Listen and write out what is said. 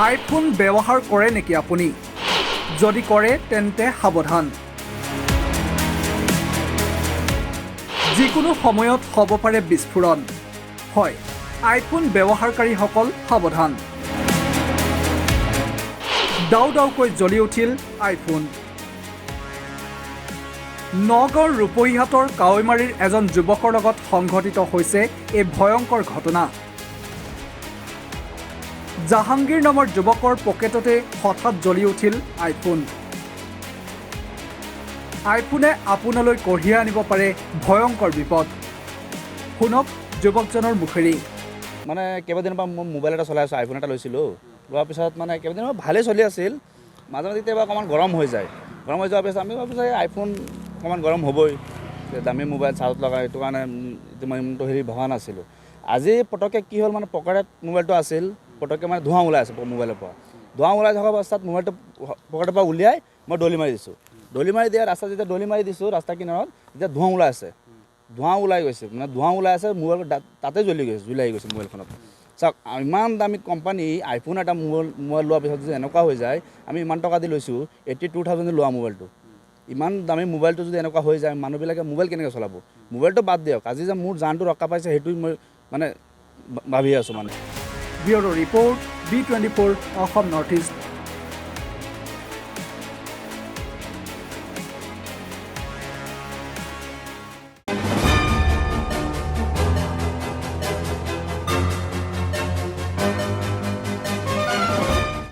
IPhone ব্যৱহাৰ কৰে নেকি আপুনি? যদি কৰে তেন্তে সাৱধান। যিকোনো সময়ত হ'ব পাৰে বিস্ফোৰণ। হয়, আইফোন ব্যৱহাৰকাৰীসকল সাৱধান। দাউ দাউকৈ জ্বলি উঠিল আইফোন। নগাঁৱৰ ৰূপহীহাটৰ কাৱৈমাৰীৰ এজন যুৱকৰ লগত সংঘটিত হৈছে এই ভয়ংকৰ ঘটনা। জাহাংগীৰ নামৰ যুৱকৰ পকেটতে হঠাৎ জ্বলি উঠিল আইফোন। আইফোনে আপোনালৈ কঢ়িয়াই আনিব পাৰে ভয়ংকৰ বিপদ। শুনক যুৱকজনৰ মুখেৰে। মানে কেইবাদিনৰ পৰা মই মোবাইল এটা চলাই আছোঁ, আইফোন এটা লৈছিলোঁ। লোৱাৰ পিছত মানে কেইবাদিনৰ ভালেই চলি আছিল, মাজে মাজে কেতিয়াবা অকণমান গৰম হৈ যায়। গৰম হৈ যোৱাৰ পিছত আমি ভাবিছোঁ এই আইফোন অকণমান গৰম হ'বই, দামী মোবাইল চাৰ্জত লগাই, এইটো কাৰণে ইমানটো হেৰি ভবা নাছিলোঁ। আজি পটককৈ কি হ'ল, মানে পকেটত মোবাইলটো আছিল, পটককৈ মানে ধোঁৱা ওলাই আছে মোবাইলৰ পৰা। ধোঁৱা ওলাই থকা অৱস্থাত মোবাইলটো পকেটৰ পৰা উলিয়াই মই দলি মাৰি দিছোঁ। দলি মাৰি দিয়া ৰাস্তাত যেতিয়া দলি মাৰি দিছোঁ, ৰাস্তা কিনাৰত যেতিয়া ধোঁৱা ওলাই আছে, ধোঁৱা ওলাই গৈছে, মানে ধোঁৱা ওলাই আছে, মোবাইল তাতে জ্বলি গৈছে মোবাইলখনত। চাওক, ইমান দামী কোম্পানী আইফোন এটা মোবাইল লোৱাৰ পিছত যদি এনেকুৱা হৈ যায়, আমি ইমান টকা দি লৈছোঁ, 82,000 লোৱা মোবাইলটো, ইমান দামী মোবাইলটো যদি এনেকুৱা হৈ যায়, মানুহবিলাকে মোবাইল কেনেকৈ চলাব? মোবাইলটো বাদ দিয়ক, আজি যে মোৰ জানটো ৰক্ষা পাইছে সেইটোৱে মই মানে ভাবি আছোঁ মানে। Bureau' report, B24 Assam north east.